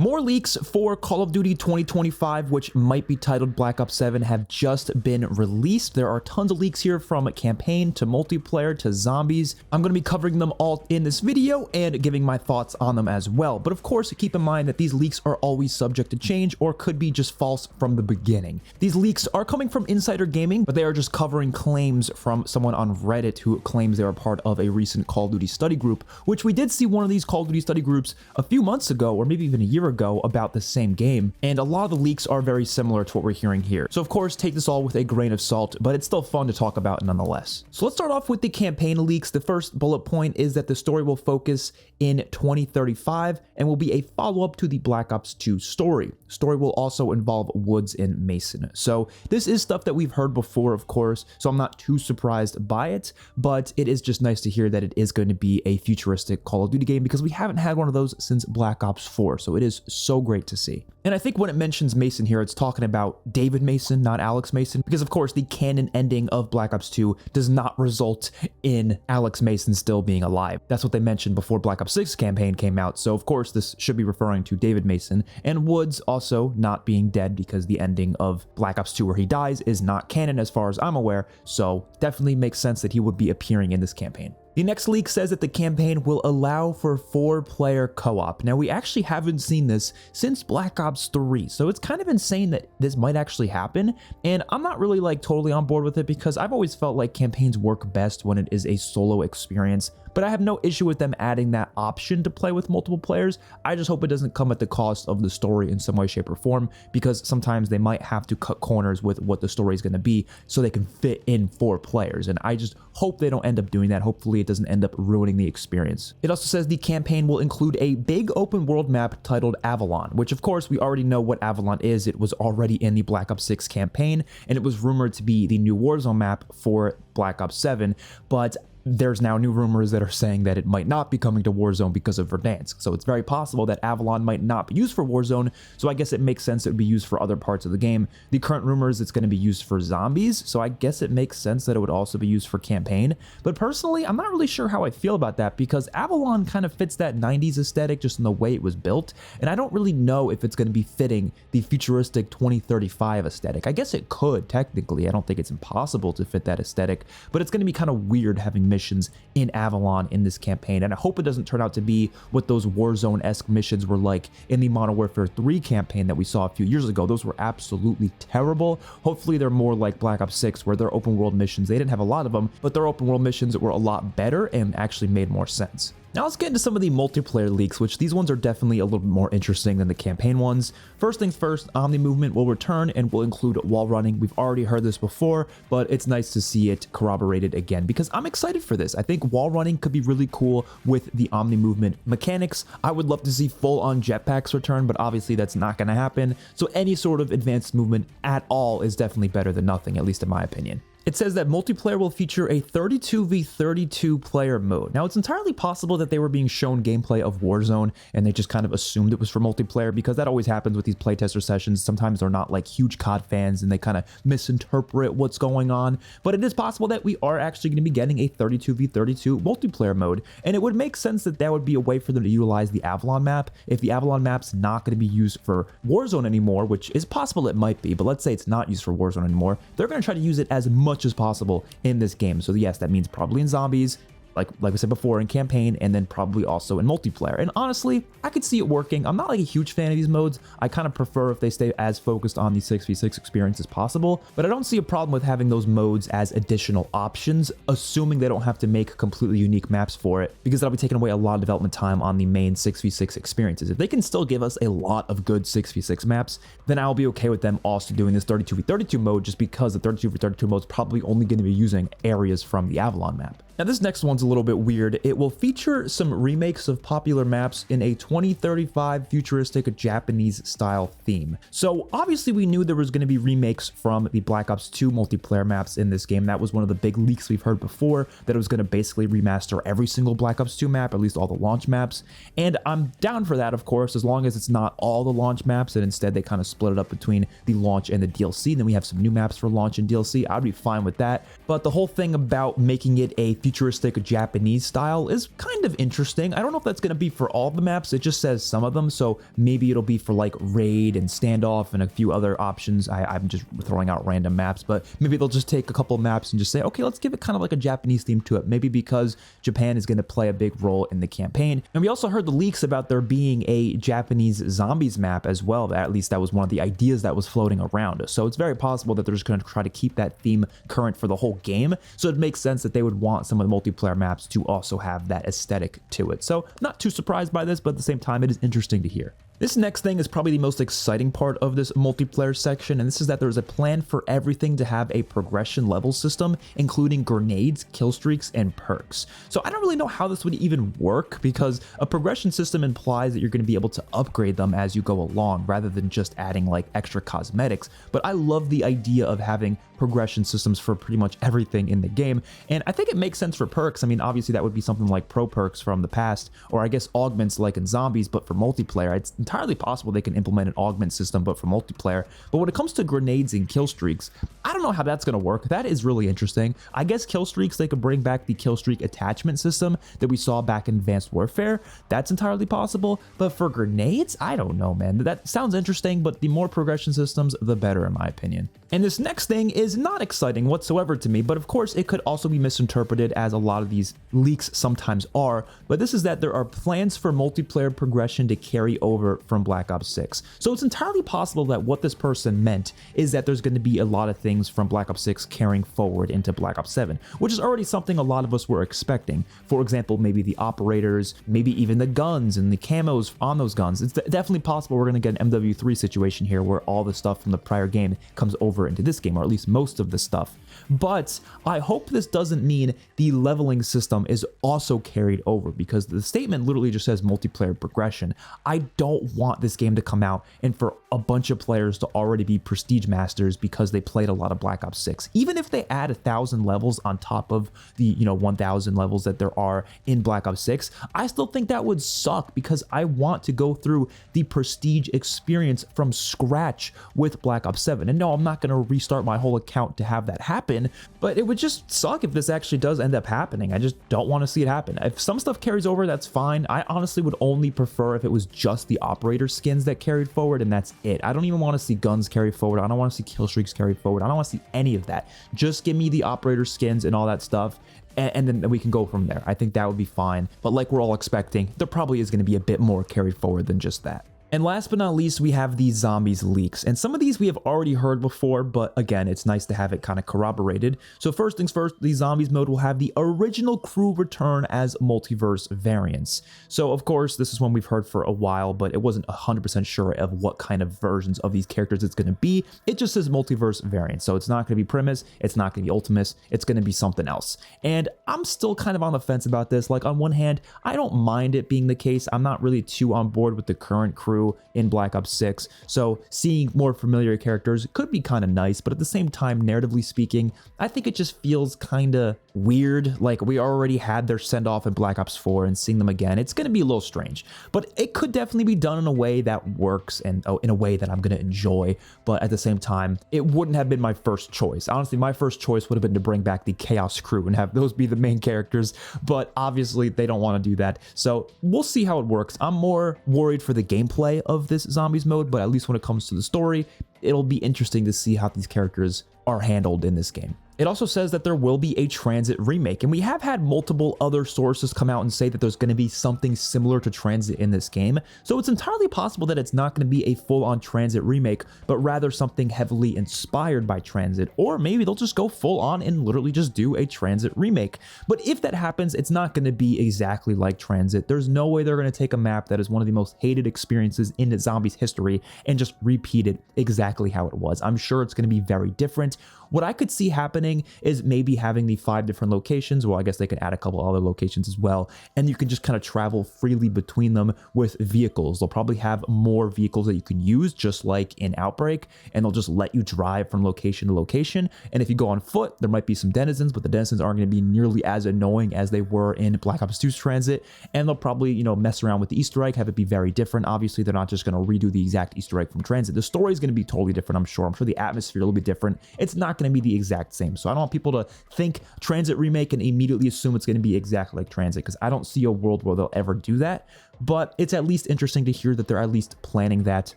More leaks for Call of Duty 2025, which might be titled Black Ops 7, have just been released. There are tons of leaks here, from campaign to multiplayer to zombies. I'm going to be covering them all in this video and giving my thoughts on them as well. But of course, keep in mind that these leaks are always subject to change or could be just false from the beginning. These leaks are coming from InsiderGaming, but they are just covering claims from someone on Reddit who claims they are part of a recent Call of Duty study group, which we did see one of these Call of Duty study groups a few months ago, or maybe even a year ago, about the same game, and a lot of the leaks are very similar to what we're hearing here. So of course, take this all with a grain of salt, but it's still fun to talk about nonetheless. So let's start off with the campaign leaks. The first bullet point is that the story will focus in 2035 and will be a follow-up to the Black Ops 2 story. The story will also involve Woods and Mason. So this is stuff that we've heard before, of course, so I'm not too surprised by it, but it is just nice to hear that it is going to be a futuristic Call of Duty game, because we haven't had one of those since Black Ops 4, so it is so great to see. And I think when it mentions Mason here, it's talking about David Mason, not Alex Mason, because of course the canon ending of Black Ops 2 does not result in Alex Mason still being alive. That's what they mentioned before Black Ops 6 campaign came out, so of course this should be referring to David Mason, and Woods also not being dead, because the ending of Black Ops 2 where he dies is not canon as far as I'm aware, so definitely makes sense that he would be appearing in this campaign. The next leak says that the campaign will allow for 4-player co-op. Now, we actually haven't seen this since Black Ops 3, so it's kind of insane that this might actually happen, and I'm not really totally on board with it, because I've always felt like campaigns work best when it is a solo experience, but I have no issue with them adding that option to play with multiple players. I just hope it doesn't come at the cost of the story in some way, shape, or form, because sometimes they might have to cut corners with what the story is going to be so they can fit in 4 players, and I just hope they don't end up doing that. Hopefully it doesn't end up ruining the experience. It also says the campaign will include a big open world map titled Avalon, which of course we already know what Avalon is. It was already in the Black Ops 6 campaign, and it was rumored to be the new Warzone map for Black Ops 7, but there's now new rumors that are saying that it might not be coming to Warzone because of Verdansk. So it's very possible that Avalon might not be used for Warzone, so I guess it makes sense it would be used for other parts of the game. The current rumor is it's going to be used for zombies, so I guess it makes sense that it would also be used for campaign. But personally, I'm not really sure how I feel about that, because Avalon kind of fits that 90s aesthetic just in the way it was built, and I don't really know if it's going to be fitting the futuristic 2035 aesthetic. I guess it could, technically. I don't think it's impossible to fit that aesthetic, but it's going to be kind of weird having missions in Avalon in this campaign, and I hope it doesn't turn out to be what those Warzone-esque missions were like in the Modern Warfare 3 campaign that we saw a few years ago. Those were absolutely terrible. Hopefully they're more like Black Ops 6, where their open world missions, they didn't have a lot of them, but their open world missions were a lot better and actually made more sense. Now let's get into some of the multiplayer leaks, which these ones are definitely a little bit more interesting than the campaign ones. First things first, Omni movement will return and will include wall running. We've already heard this before, but it's nice to see it corroborated again, because I'm excited for this. I think wall running could be really cool with the Omni movement mechanics. I would love to see full-on jetpacks return, but obviously that's not going to happen. So any sort of advanced movement at all is definitely better than nothing, at least in my opinion. It says that multiplayer will feature a 32v32 player mode. Now, it's entirely possible that they were being shown gameplay of Warzone and they just kind of assumed it was for multiplayer, because that always happens with these playtester sessions. Sometimes they're not huge COD fans and they kind of misinterpret what's going on. But it is possible that we are actually going to be getting a 32v32 multiplayer mode. And it would make sense that that would be a way for them to utilize the Avalon map. If the Avalon map's not going to be used for Warzone anymore, which is possible it might be, but let's say it's not used for Warzone anymore, they're going to try to use it as much as possible in this game. So yes, that means probably in zombies, like we said before, in campaign, and then probably also in multiplayer. And honestly, I could see it working. I'm not a huge fan of these modes. I kind of prefer if they stay as focused on the 6v6 experience as possible, but I don't see a problem with having those modes as additional options, assuming they don't have to make completely unique maps for it, because that'll be taking away a lot of development time on the main 6v6 experiences. If they can still give us a lot of good 6v6 maps, then I'll be okay with them also doing this 32v32 mode, just because the 32v32 mode is probably only going to be using areas from the Avalon map. Now this next one's a little bit weird. It will feature some remakes of popular maps in a 2035 futuristic Japanese style theme. So obviously we knew there was going to be remakes from the Black Ops 2 multiplayer maps in this game. That was one of the big leaks we've heard before, that it was going to basically remaster every single Black Ops 2 map, at least all the launch maps. And I'm down for that, of course, as long as it's not all the launch maps and instead they kind of split it up between the launch and the DLC. Then we have some new maps for launch and DLC. I'd be fine with that. But the whole thing about making it a futuristic Japanese style is kind of interesting. I don't know if that's going to be for all the maps. It just says some of them, so maybe it'll be for like raid and standoff and a few other options. I'm just throwing out random maps, but maybe they'll just take a couple maps and just say, okay, let's give it kind of like a Japanese theme to it. Maybe because Japan is going to play a big role in the campaign. And we also heard the leaks about there being a Japanese zombies map as well. At least that was one of the ideas that was floating around. So it's very possible that they're just going to try to keep that theme current for the whole game. So it makes sense that they would want some of the multiplayer maps to also have that aesthetic to it. So not too surprised by this, but at the same time, it is interesting to hear. This next thing is probably the most exciting part of this multiplayer section, and this is that there's a plan for everything to have a progression level system, including grenades, kill streaks, and perks. So I don't really know how this would even work, because a progression system implies that you're going to be able to upgrade them as you go along, rather than just adding like extra cosmetics. But I love the idea of having progression systems for pretty much everything in the game, and I think it makes sense for perks. I mean, obviously that would be something like pro perks from the past, or I guess augments like in zombies, but for multiplayer. It's entirely possible they can implement an augment system, but for multiplayer. But when it comes to grenades and kill streaks, I don't know how that's going to work. That is really interesting. I guess kill streaks, they could bring back the kill streak attachment system that we saw back in Advanced Warfare. That's entirely possible. But for grenades, I don't know, man. That sounds interesting, but the more progression systems, the better, in my opinion. And this next thing is not exciting whatsoever to me, but of course it could also be misinterpreted, as a lot of these leaks sometimes are. But this is that there are plans for multiplayer progression to carry over from Black Ops 6. So it's entirely possible that what this person meant is that there's going to be a lot of things from Black Ops 6 carrying forward into Black Ops 7, which is already something a lot of us were expecting. For example, maybe the operators, maybe even the guns and the camos on those guns. It's definitely possible we're going to get an MW3 situation here, where all the stuff from the prior game comes over into this game, or at least most of the stuff. But I hope this doesn't mean the leveling system is also carried over, because the statement literally just says multiplayer progression. I don't want this game to come out and for a bunch of players to already be prestige masters because they played a lot of Black Ops 6. Even if they add 1,000 levels on top of the 1,000 levels that there are in Black Ops 6, I still think that would suck, because I want to go through the prestige experience from scratch with Black Ops 7. And no, I'm not going to restart my whole account to have that happen, but it would just suck if this actually does end up happening. I just don't want to see it happen. If some stuff carries over, that's fine. I honestly would only prefer if it was just the operator skins that carried forward, and that's it. I don't even want to see guns carry forward. I don't want to see kill streaks carry forward. I don't want to see any of that. Just give me the operator skins and all that stuff, and then we can go from there. I think that would be fine. But like we're all expecting, there probably is going to be a bit more carried forward than just that. And last but not least, we have these zombies leaks. And some of these we have already heard before, but again, it's nice to have it kind of corroborated. So first things first, the zombies mode will have the original crew return as multiverse variants. So of course, this is one we've heard for a while, but it wasn't 100% sure of what kind of versions of these characters it's going to be. It just says multiverse variants. So it's not going to be Primus, it's not going to be Ultimus, it's going to be something else. And I'm still kind of on the fence about this. Like, on one hand, I don't mind it being the case. I'm not really too on board with the current crew in Black Ops 6, so seeing more familiar characters could be kind of nice, but at the same time, narratively speaking, I think it just feels kind of weird. Like, we already had their send-off in Black Ops 4, and seeing them again, it's going to be a little strange, but it could definitely be done in a way that works, and in a way that I'm going to enjoy. But at the same time, it wouldn't have been my first choice. Honestly, my first choice would have been to bring back the Chaos crew and have those be the main characters, but obviously they don't want to do that, so we'll see how it works. I'm more worried for the gameplay of this zombies mode, but at least when it comes to the story, it'll be interesting to see how these characters are handled in this game. It also says that there will be a TRANZIT remake, and we have had multiple other sources come out and say that there's going to be something similar to TRANZIT in this game, so it's entirely possible that it's not going to be a full-on TRANZIT remake, but rather something heavily inspired by TRANZIT, or maybe they'll just go full-on and literally just do a TRANZIT remake. But if that happens, it's not going to be exactly like TRANZIT. There's no way they're going to take a map that is one of the most hated experiences in the zombies history and just repeat it exactly how it was. I'm sure it's going to be very different. What I could see happening is maybe having the 5 different locations. Well, I guess they could add a couple other locations as well, and you can just kind of travel freely between them with vehicles. They'll probably have more vehicles that you can use, just like in Outbreak, and they'll just let you drive from location to location. And if you go on foot, there might be some denizens, but the denizens aren't going to be nearly as annoying as they were in Black Ops 2's TRANZIT, and they'll probably, mess around with the Easter egg, have it be very different. Obviously, they're not just going to redo the exact Easter egg from TRANZIT. The story is going to be totally different, I'm sure. I'm sure the atmosphere will be different. It's not going to be the exact same same. So I don't want people to think Transit Remake and immediately assume it's going to be exactly like Transit, because I don't see a world where they'll ever do that. But it's at least interesting to hear that they're at least planning that.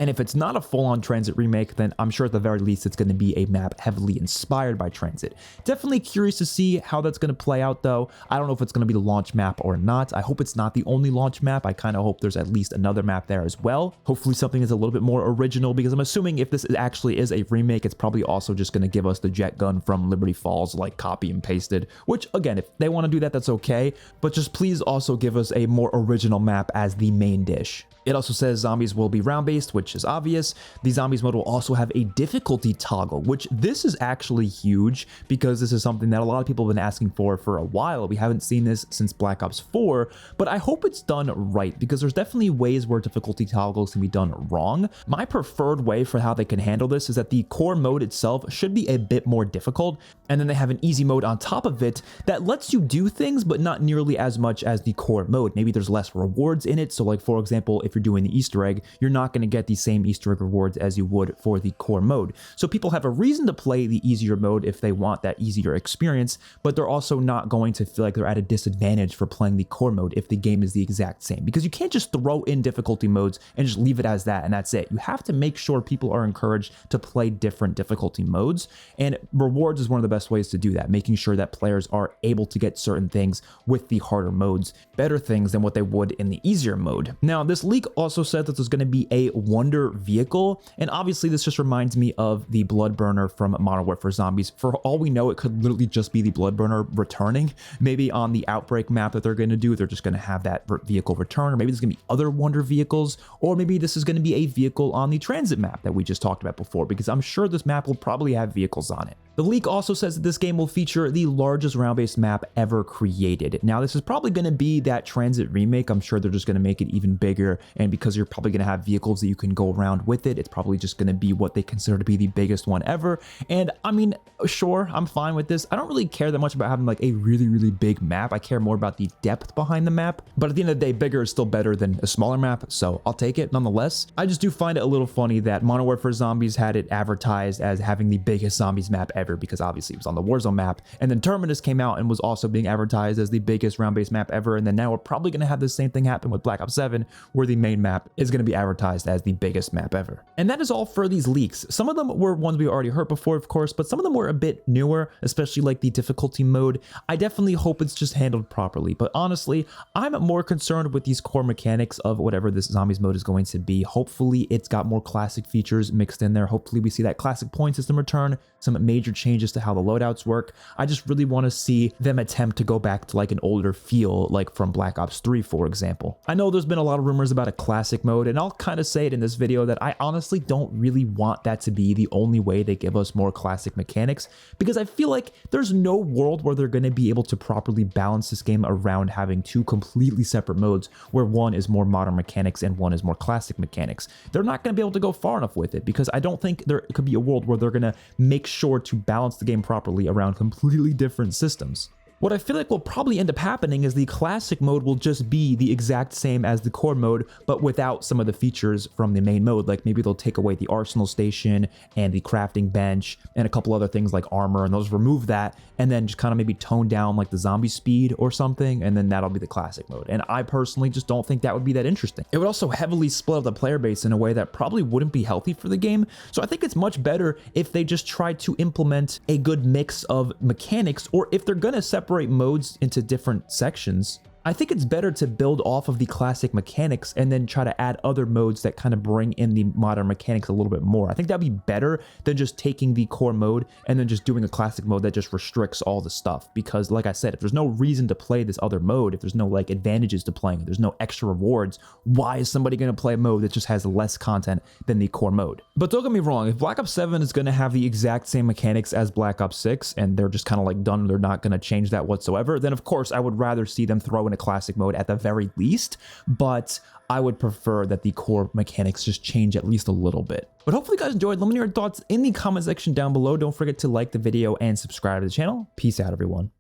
And if it's not a full-on Transit remake, then I'm sure at the very least it's going to be a map heavily inspired by Transit. Definitely curious to see how that's going to play out, though. I don't know if it's going to be the launch map or not. I hope it's not the only launch map. I kind of hope there's at least another map there as well. Hopefully something is a little bit more original, because I'm assuming if this actually is a remake, it's probably also just going to give us the jet gun from Liberty Falls, like copy and pasted, which again, if they want to do that, that's okay. But just please also give us a more original map as the main dish. It also says zombies will be round-based, which is obvious. The zombies mode will also have a difficulty toggle, which this is actually huge, because this is something that a lot of people have been asking for a while. We haven't seen this since Black Ops 4, but I hope it's done right, because there's definitely ways where difficulty toggles can be done wrong. My preferred way for how they can handle this is that the core mode itself should be a bit more difficult, and then they have an easy mode on top of it that lets you do things, but not nearly as much as the core mode. Maybe there's less rewards in it. So like, for example, if you're doing the Easter egg, you're not going to get the same Easter egg rewards as you would for the core mode. So people have a reason to play the easier mode if they want that easier experience, but they're also not going to feel like they're at a disadvantage for playing the core mode if the game is the exact same, because you can't just throw in difficulty modes and just leave it as that and that's it. You have to make sure people are encouraged to play different difficulty modes, and rewards is one of the best ways to do that, making sure that players are able to get certain things with the harder modes, better things than what they would in the easier mode. Now, this leak also said that there's going to be a wonder vehicle, and obviously this just reminds me of the blood burner from Modern Warfare Zombies. For all we know, it could literally just be the blood burner returning. Maybe on the Outbreak map that they're going to do, they're just going to have that vehicle return, or maybe there's going to be other wonder vehicles, or maybe this is going to be a vehicle on the Transit map that we just talked about before, because I'm sure this map will probably have vehicles on it. The leak also says that this game will feature the largest round-based map ever created. Now, this is probably going to be that Transit remake. I'm sure they're just going to make it even bigger, and because you're probably going to have vehicles that you can go around with it, it's probably just going to be what they consider to be the biggest one ever. And I mean, sure, I'm fine with this. I don't really care that much about having like a really big map. I care more about the depth behind the map, but at the end of the day, bigger is still better than a smaller map, so I'll take it nonetheless. I just do find it a little funny that Modern Warfare Zombies had it advertised as having the biggest zombies map ever, because obviously it was on the Warzone map, and then Terminus came out and was also being advertised as the biggest round-based map ever, and then now we're probably going to have the same thing happen with Black Ops 7, where the main map is going to be advertised as the biggest map ever. And that is all for these leaks. Some of them were ones we already heard before, of course, but some of them were a bit newer, especially like the difficulty mode. I definitely hope it's just handled properly, but honestly, I'm more concerned with these core mechanics of whatever this zombies mode is going to be. Hopefully it's got more classic features mixed in there. Hopefully we see that classic point system return, some major changes to how the loadouts work. I just really want to see them attempt to go back to like an older feel, like from Black Ops 3, for example. I know there's been a lot of rumors about a classic mode, and I'll kind of say it in this video that I honestly don't really want that to be the only way they give us more classic mechanics, because I feel like there's no world where they're going to be able to properly balance this game around having two completely separate modes, where one is more modern mechanics and one is more classic mechanics. They're not going to be able to go far enough with it, because I don't think there could be a world where they're going to make sure to balance the game properly around completely different systems. What I feel like will probably end up happening is the classic mode will just be the exact same as the core mode, but without some of the features from the main mode. Like maybe they'll take away the arsenal station and the crafting bench and a couple other things like armor, and those remove that, and then just kind of maybe tone down like the zombie speed or something, and then that'll be the classic mode. And I personally just don't think that would be that interesting. It would also heavily split up the player base in a way that probably wouldn't be healthy for the game. So I think it's much better if they just try to implement a good mix of mechanics, or if they're gonna separate modes into different sections, I think it's better to build off of the classic mechanics and then try to add other modes that kind of bring in the modern mechanics a little bit more. I think that'd be better than just taking the core mode and then just doing a classic mode that just restricts all the stuff. Because like I said, if there's no reason to play this other mode, if there's no like advantages to playing it, there's no extra rewards, why is somebody going to play a mode that just has less content than the core mode? But don't get me wrong, if Black Ops 7 is going to have the exact same mechanics as Black Ops 6 and they're just kind of like done, they're not going to change that whatsoever, then of course I would rather see them throw in a classic mode at the very least, but I would prefer that the core mechanics just change at least a little bit. But hopefully you guys enjoyed. Let me know your thoughts in the comment section down below. Don't forget to like the video and subscribe to the channel. Peace out, everyone.